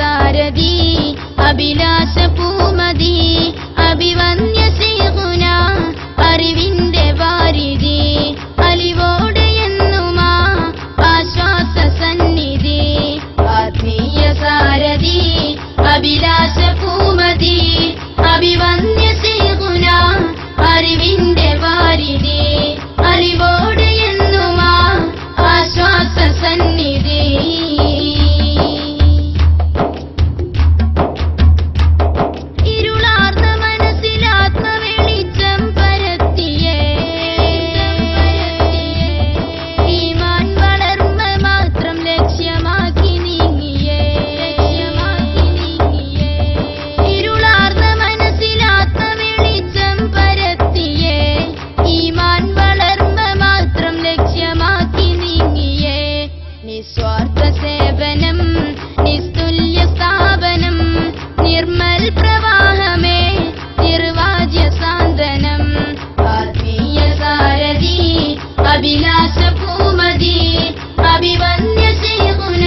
സാരഥി അഭിലാഷ പൂമതി അഭിവന്യ ശ്രീഗുണ അറിവിന്റെ വാരിധി അലിവോടെ എന്നുമാ ആശ്വാസ സന്നിധി ആത്മീയ സാരഥി അഭിലാഷ പൂമതി അഭിവന്യ ശ്രീഗുണ അറിവിന്റെ വാരിധി അലിവോടെ എന്നുമാ ആശ്വാസ സന്നിധി നിസ്വാർത്ഥ സേവനം നിസ്തുല്യ സ്ഥാപനം നിർമ്മൽ പ്രവാഹമേ നിർവാജ്യ സാന്ത്വനം ആത്മീയ സാരഥി അഭിലാഷ പൂമതി അഭിവന്യ ശ്രീഗുണ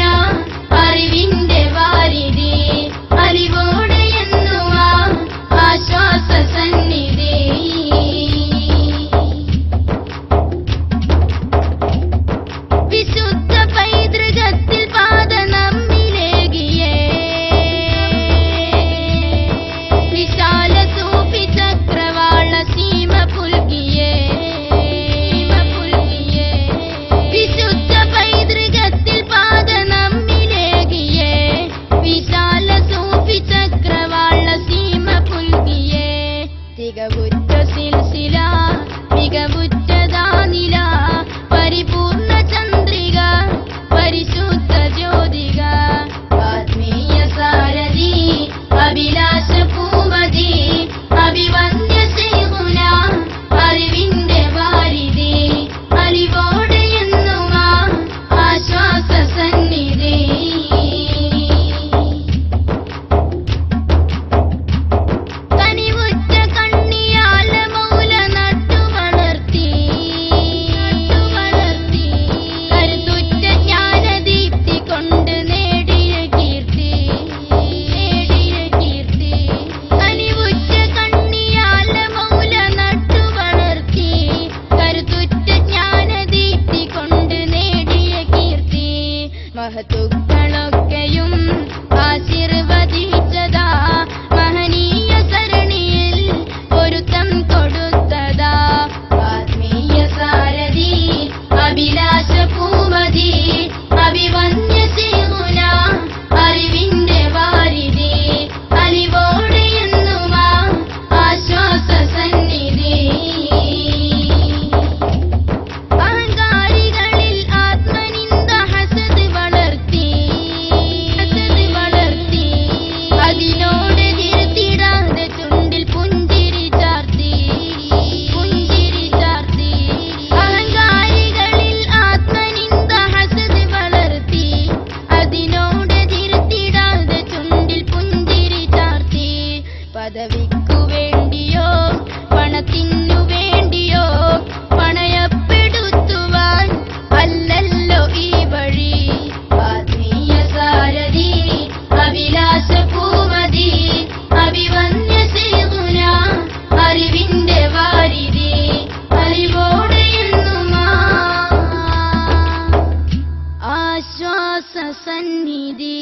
അറിവിന്റെ വാരിധി അലിവോടെ എന്നുമാ ആശ്വാസ സന്നിധി വിശുദ്ധ പൈതൃകത്തിൽ പാത നമ്മിലേകിയേ വിശാല സൂഫി ചക്രവാള സീമ പുൽകിയേ വിശുദ്ധ പൈതൃകത്തിൽ പാത നമ്മിലേകിയേ വിശാല സൂഫി ചക്രവാള സീമ പുൽകിയേ തികവുറ്റ സിൽസില മികവുറ്റ ദാനില പരിപൂർണ ചന്ദ്രിക പരിശുദ്ധ ജ്യോതിക ആത്മീയ സാരഥി അഭിലാഷ പൂമതി അഭിവന്യ ശ്രീഗുണ അറിവിന്റെ വാരിധി അലിവോടെ എന്നുമാ ആശ്വാസ സന്നിധി കനിവുറ്റ കണ്ണിയാല മൗല നട്ടു വളർത്തി കരുത്തുറ്റ ജ്ഞാനദീപ്തി കൊണ്ട് നേടിയ കീർത്തി കനിവുറ്റ കണ്ണിയാല മൗല നട്ടു വളർത്തി കരുത്തുറ്റ ജ്ഞാനദീപ്തി കൊണ്ട് നേടിയ കീർത്തി മഹത്തുക്കളൊക്കെയും ആശീർവദിച്ചതാ മഹനീയ സരണിയിൽ ഒരുത്തം കൊടുത്തതാ ആത്മീയ സാരഥി അഭിലാഷ പൂമതി അഭിവന്യ ശ്രീഗുണ അറിവിന്റെ വാരിധി അലിവോടെ എന്നുമാ ആശ്വാസ സന്നിധി അഹങ്കാരികളിൽ ആത്മനിന്ദ ഹസദ് വളർത്തി അതിനോട് നിർത്തിടാതെ ചുണ്ടിൽ പുഞ്ചിരി ചാർത്തി അഹങ്കാരികളിൽ ആത്മനിന്ദ ഹസദ് വളർത്തി അതിനോട് നിർത്തിടാതെ ചുണ്ടിൽ പുഞ്ചിരി ചാർത്തി പദവിക്കു വേണ്ടിയോ പണത്തിനു വേണ്ടിയോ പണയപ്പെടുത്തുവാൻ അല്ലല്ലോ ഈ വഴി ആത്മീയ സാരഥി അഭിലാഷ പൂമതി അഭിവന്യ ശ്രീഗുണ അറിവിന്റെ വാരിധി അലിവോടെ എന്നുമാ ആശ്വാസ സന്നിധി